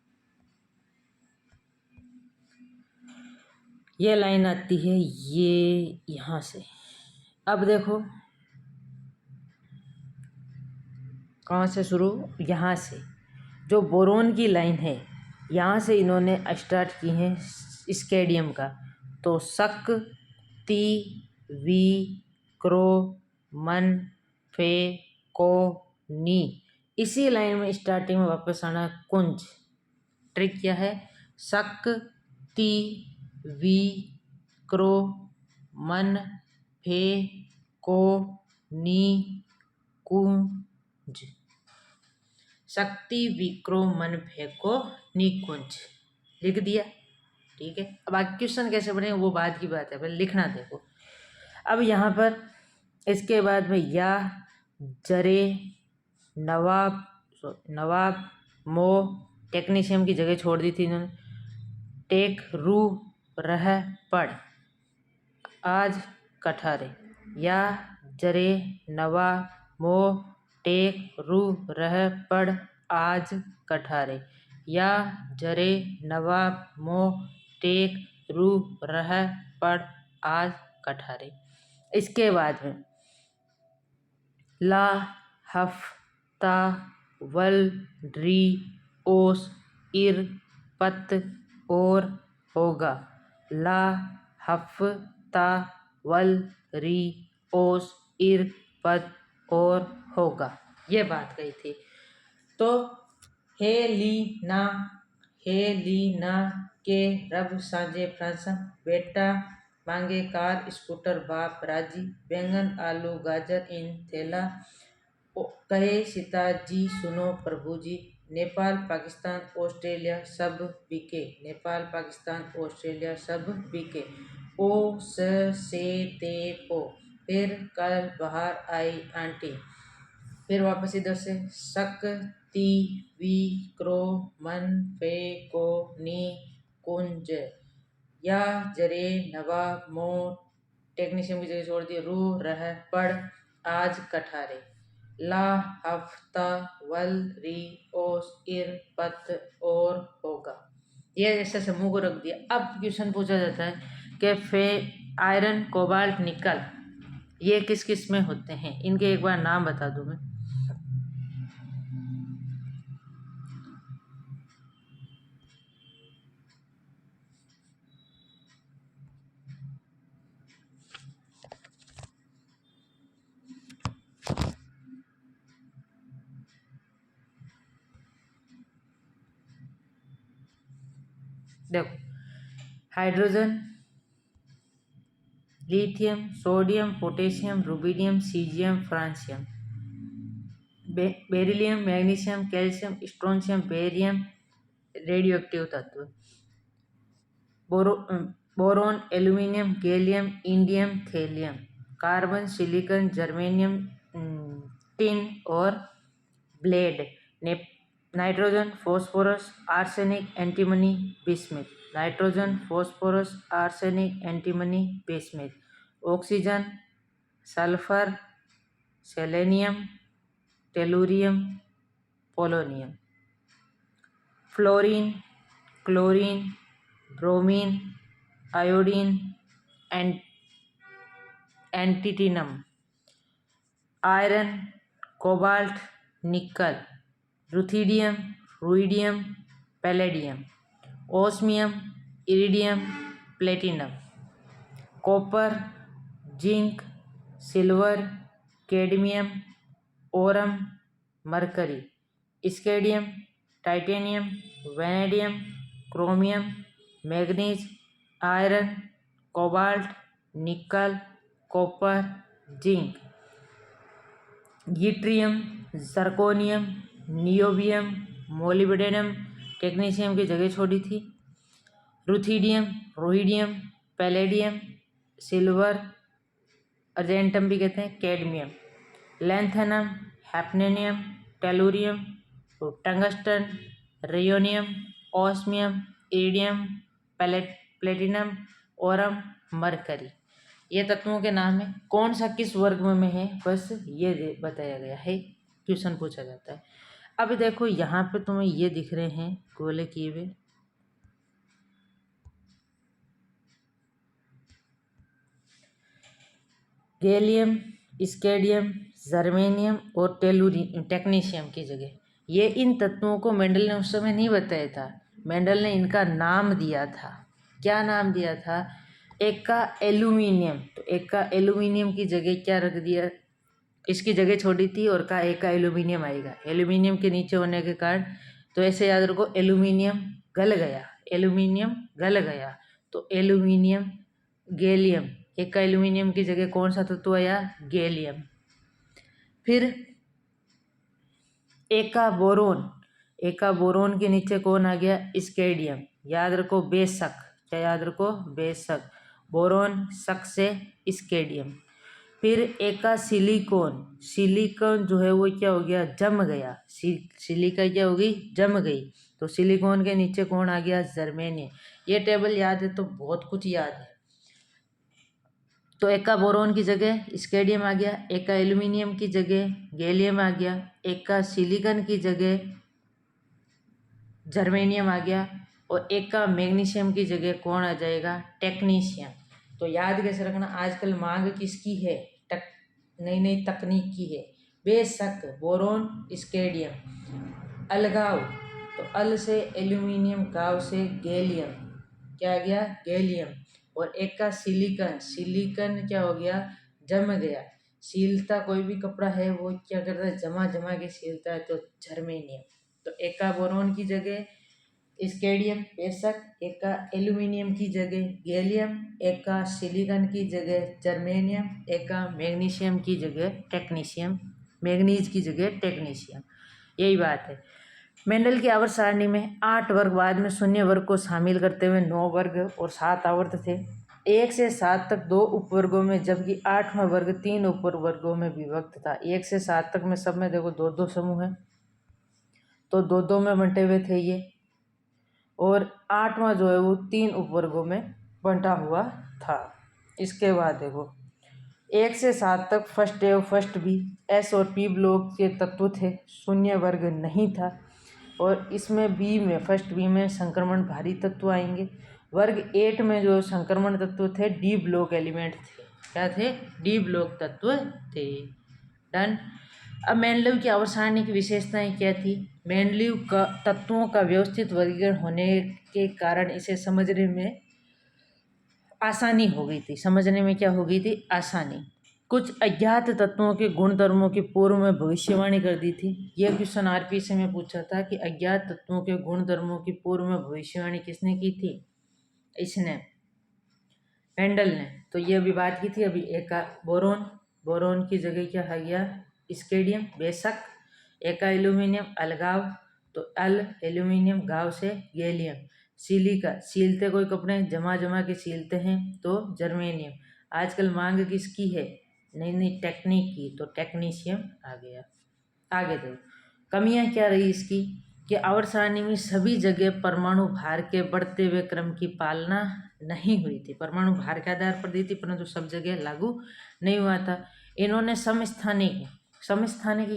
ये लाइन आती है ये यहाँ से। अब देखो कहाँ से शुरू, यहाँ से जो बोरोन की लाइन है यहाँ से इन्होंने स्टार्ट की है स्केडियम का। तो शक ती वी क्रो मन फे को नी, इसी लाइन में स्टार्टिंग में वापस आना कुंज। ट्रिक क्या है, शक ती वी क्रो मन फे को नी कुंज, शक्ति विक्रो मन फेंको निकुंज, लिख दिया। ठीक है, अब आगे क्वेश्चन कैसे बने वो बाद की बात है, पहले लिखना देखो। अब यहाँ पर इसके बाद में या जरे नवाब नवाब मो, टेक्नीशियम की जगह छोड़ दी थी इन्होंने, टेक रू रह पढ़ आज कठारे, या जरे नवा मो टेक रू रह पढ़ आज कठारे, या जरे नवाब मो टेक रू रह पढ़ आज कठारे। इसके बाद में ला हफ्ता वल री ओस इर पत और होगा, ला हफ्ता वल री ओस इर पद और होगा, ये बात कही थी। तो हे ली ना के रब सांझे फ्रांसा, बेटा मांगे कार स्कूटर बाप राजी, बैंगन आलू गाजर इन थैला, कहे सीताजी सुनो प्रभु जी, नेपाल पाकिस्तान ऑस्ट्रेलिया सब बिके, नेपाल पाकिस्तान ऑस्ट्रेलिया सब बिके, ओ से ते पो, फिर कल बाहर आई आंटी। फिर वापस इधर से शक ती वी क्रो मन फे को नी कुंज, या जरे नवा मो, टेक्नीशियन की जगह छोड़ दिए, रू रह पढ़ आज कठारे, ला हफ्ता वल री ओस इर पत और होगा, ये ऐसे समूह को रख दिया। अब क्वेश्चन पूछा जाता है कि फे आयरन कोबाल्ट निकल ये किस किस में होते हैं, इनके एक बार नाम बता दूं मैं। देखो hydrogen, lithium, sodium, potassium, rubidium, caesium, francium, beryllium, magnesium, calcium, strontium, barium, radioactive तत्व, boron, aluminium, gallium, indium, thallium, carbon, silicon, germanium, tin और lead, nitrogen, phosphorus, arsenic, antimony, bismuth. Nitrogen, phosphorus, arsenic, antimony, bismuth. Oxygen, sulphur, selenium, tellurium, polonium. Fluorine, chlorine, bromine, iodine, astatine. Iron, cobalt, nickel. Ruthenium, rhodium, palladium. Osmium, iridium, platinum. Copper, zinc, silver, cadmium, aurum, mercury. Scandium, titanium, vanadium, chromium, manganese, iron, cobalt, nickel, copper, zinc. Yttrium, zirconium, niobium, molybdenum, technetium की जगह छोड़ी थी। Ruthenium, rhodium, palladium, silver, argentum भी कहते हैं, cadmium. Lanthanum, hafnium, tellurium, tungsten, rhenium, osmium, iridium, platinum, aurum, mercury. ये तत्वों के नाम है। कौन सा किस वर्ग में है, बस ये बताया गया है, क्वेश्चन पूछा जाता है। अब देखो यहाँ पे तुम्हें ये दिख रहे हैं गोले किए हुए, गैलियम, स्केडियम, जर्मेनियम और टेक्नीशियम की जगह। ये इन तत्वों को मेंडल ने उस समय नहीं बताया था, मेंडल ने इनका नाम दिया था। क्या नाम दिया था? एक का एल्यूमिनियम, तो एक का एल्यूमिनियम की जगह क्या रख दिया, इसकी जगह छोड़ी थी, और का एक का एल्यूमिनियम आएगा। एल्यूमिनियम के नीचे होने के कारण तो ऐसे याद रखो, एल्यूमिनियम गल गया, एल्यूमिनियम गल गया, तो एल्यूमिनियम, गैलियम, एक का एल्यूमिनियम की जगह कौन सा तत्व आया? गैलियम। फिर एक का बोरोन, एक का बोरोन के नीचे कौन आ गया? स्केडियम। याद रखो बेशक, क्या याद रखो? बेशक। बोरोन शक से स्केडियम। फिर एक का सिलिकॉन, सिलिकॉन जो है वो क्या हो गया? जम गया। सिलिका क्या होगी? जम गई, तो सिलिकॉन के नीचे कौन आ गया? जर्मेनियम। ये टेबल याद है तो बहुत कुछ याद है। तो एक का बोरोन की जगह स्केडियम आ गया, एक का एल्यूमिनियम की जगह गैलियम आ गया, एक का सिलिकॉन की जगह जर्मेनियम आ गया, और एक का मैग्नीशियम की जगह कौन आ जाएगा? टेक्नीशियम। तो याद कैसे रखना, आजकल मांग किसकी है? नई नई तकनीक की है। बेशक बोरोन, स्केडियम। अलगाव, तो अल से एल्यूमिनियम, गाव से गैलियम, क्या आ गया? गैलियम। और एक का सिलिकॉन, सिलिकॉन क्या हो गया? जम गया। सीलता कोई भी कपड़ा है वो क्या करता है? जमा जमा के सीलता है, तो जर्मेनियम। तो एक का बोरोन की जगह स्केडियम बेशक, एक का एल्यूमिनियम की जगह गैलियम, एक का सिलिकॉन की जगह जर्मेनियम, एक का मैग्नीशियम की जगह टेक्नीशियम, मैग्नीज की जगह टेक्नीशियम। यही बात है। मेंडल की आवर्त सारणी में 8 वर्ग, बाद में शून्य वर्ग को शामिल करते हुए 9 वर्ग और 7 आवर्त थे। 1 से 7 तक 2 उपवर्गों में, जबकि 8वां वर्ग 3 उपवर्गों में विभक्त था। 1 से 7 तक में सब में देखो 2-2 समूह हैं, तो 2-2 में बंटे हुए थे ये, और 8वां जो है वो 3 उपवर्गों में बंटा हुआ था। इसके बाद देखो 1 से 7 तक फर्स्ट ए और फर्स्ट बी, एस और पी ब्लॉक के तत्व थे, शून्य वर्ग नहीं था। और इसमें बी में, फर्स्ट बी में संक्रमण भारी तत्व आएंगे। वर्ग 8 में जो संक्रमण तत्व थे डी ब्लॉक एलिमेंट थे। क्या थे? डी ब्लॉक तत्व थे। डन। अब मेंडलीव की आवर्त सारणी की विशेषताएं क्या थी? मेंडलीव का तत्वों का व्यवस्थित वर्गीकरण होने के कारण इसे समझने में आसानी हो गई थी। समझने में क्या हो गई थी? आसानी। कुछ अज्ञात तत्वों के गुणधर्मों की पूर्व में भविष्यवाणी कर दी थी। यह क्वेश्चन आरपी से में पूछा था कि अज्ञात तत्वों के गुणधर्मों की पूर्व में भविष्यवाणी किसने की थी? इसने, मेंडल ने। तो ये अभी बात की थी। अभी एक का बोरोन, बोरोन की जगह क्या आ गया? स्केडियम बेशक। एक का एल्यूमिनियम, अलगाव, तो अल एल्यूमिनियम, गाव से गैलियम। सिलिका, सीलते कोई कपड़े जमा जमा के सीलते हैं, तो जर्मेनियम। आजकल मांग किसकी है? नई नई टेक्निक की, तो टेक्नीशियम आ गया। आगे देखो कमियां क्या रही इसकी, कि आवर्त सारणी में सभी जगह परमाणु भार के बढ़ते हुए क्रम की पालना नहीं हुई थी। परमाणु भार के आधार पर दी थी परंतु सब जगह लागू नहीं हुआ था। इन्होंने समस्थानिक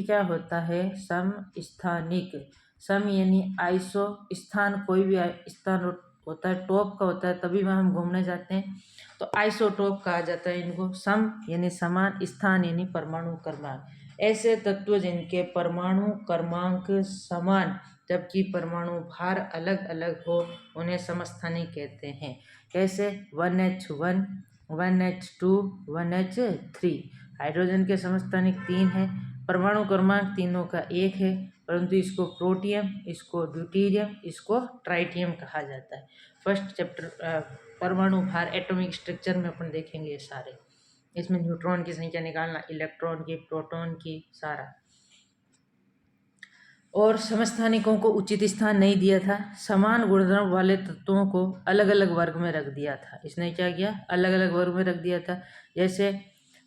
क्या होता है? समस्थानिक, सम यानी आइसो, स्थान कोई भी स्थान होता है, टॉप का होता है, तभी वहाँ हम घूमने जाते हैं तो आइसोटॉप कहा जाता है इनको। सम यानी समान, स्थान यानी परमाणु क्रमांक। ऐसे तत्व जिनके परमाणु क्रमांक समान जबकि परमाणु भार अलग अलग हो उन्हें समस्थानिक कहते हैं। कैसे? 1H1, 1H2, 1H3। हाइड्रोजन के समस्थानिक 3 है, परमाणु क्रमांक तीनों का 1 है, परंतु इसको प्रोटियम, इसको ड्यूटेरियम, इसको ट्राइटियम कहा जाता है। फर्स्ट चैप्टर परमाणु भार एटॉमिक स्ट्रक्चर में अपन देखेंगे ये सारे। इसमें न्यूट्रॉन की संख्या निकालना, इलेक्ट्रॉन की, प्रोटॉन की, सारा। और समस्थानिकों को उचित स्थान नहीं दिया था। समान गुणधर्म वाले तत्वों को अलग अलग वर्ग में रख दिया था। इसने क्या किया? अलग अलग वर्ग में रख दिया था। जैसे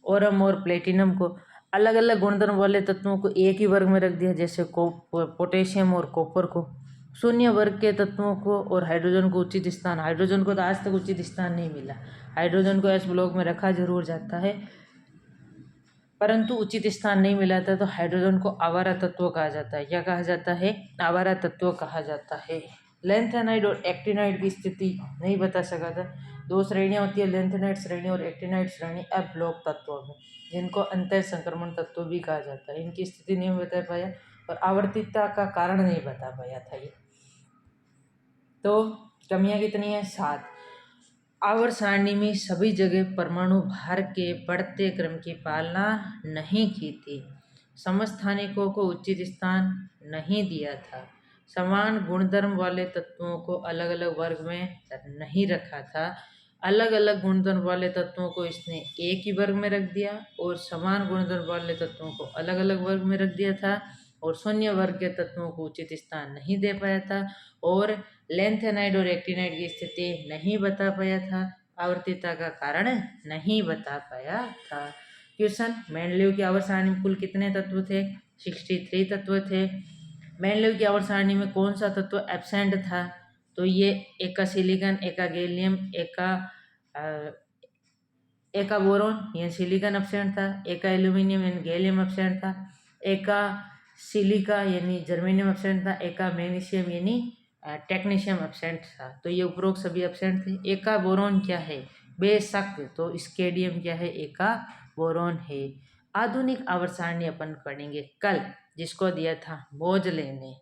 ओरम और प्लेटिनम को अलग अलग गुणधर्म वाले तत्वों को एक ही वर्ग में रख दिया, जैसे पोटेशियम और कॉपर को। शून्य वर्ग के तत्वों को और हाइड्रोजन को उचित स्थान, हाइड्रोजन को तो आज तक उचित स्थान नहीं मिला। हाइड्रोजन को एस ब्लॉक में रखा जरूर जाता है परंतु उचित स्थान नहीं मिला था, तो हाइड्रोजन को आवारा तत्व कहा जाता है। क्या कहा जाता है? आवारा तत्व कहा जाता है। लेंथेनाइड और एक्टिनाइड की स्थिति नहीं बता सका था। दो श्रेणियां होती है, लेंथेनाइड श्रेणी और एक्टिनाइड श्रेणी एफ ब्लॉक तत्वों में, जिनको अंतर संक्रमण तत्व भी कहा जाता है। इनकी स्थिति नहीं बता पाया और आवर्तिकता का कारण नहीं बता पाया था ये। तो कमियां कितनी है? 7। आवर्त सारणी में सभी जगह परमाणु भार के बढ़ते क्रम की पालना नहीं की थी। समस्थानिकों को उचित स्थान नहीं दिया था। समान गुणधर्म वाले तत्वों को अलग अलग वर्ग में नहीं रखा था। अलग अलग गुणधर्म वाले तत्वों को इसने एक ही वर्ग में रख दिया और समान गुणधर्म वाले तत्वों को अलग अलग वर्ग में रख दिया था और शून्य वर्ग के तत्वों को उचित स्थान नहीं दे पाया था और लेंथेनाइड और एक्टिनाइड की स्थिति नहीं बता पाया था। आवर्तिकता का कारण नहीं बता पाया था। क्वेश्चन, मेंडलीव की आवर्त सारणी में कुल कितने तत्व थे? 63 तत्व थे। मेंडलीव की आवर्त सारणी में कौन सा तत्व एब्सेंट था? तो ये एक का सिलिकॉन, एक का गैलियम, एक का बोरोन यानी सिलिकॉन एब्सेंट था, एक का एल्यूमिनियम यानी गैलियम एब्सेंट था, एक का सिलिका यानी जर्मेनियम एब्सेंट था, एक का मैग्नीशियम यानी टेक्नीशियम एब्सेंट था। तो ये उपरोक्त सभी एब्सेंट थे। एक का बोरोन क्या है? बेशक, तो स्केडियम क्या है? एक का बोरोन है। आधुनिक आवर्त सारणी अपन पढ़ेंगे कल, जिसको दिया था मोजले ने।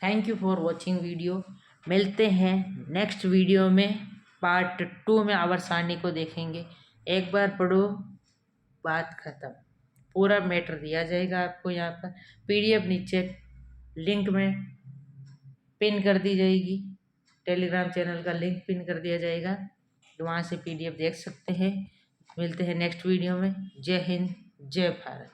Thank you for watching video. मिलते हैं नेक्स्ट वीडियो में। पार्ट 2 में आवर्त सारणी को देखेंगे। एक बार पढ़ो, बात खत्म। पूरा मैटर दिया जाएगा आपको यहाँ पर। पीडीएफ नीचे लिंक में पिन कर दी जाएगी। टेलीग्राम चैनल का लिंक पिन कर दिया जाएगा, तो वहाँ से पीडीएफ देख सकते हैं। मिलते हैं नेक्स्ट वीडियो में। जय हिंद, जय भारत।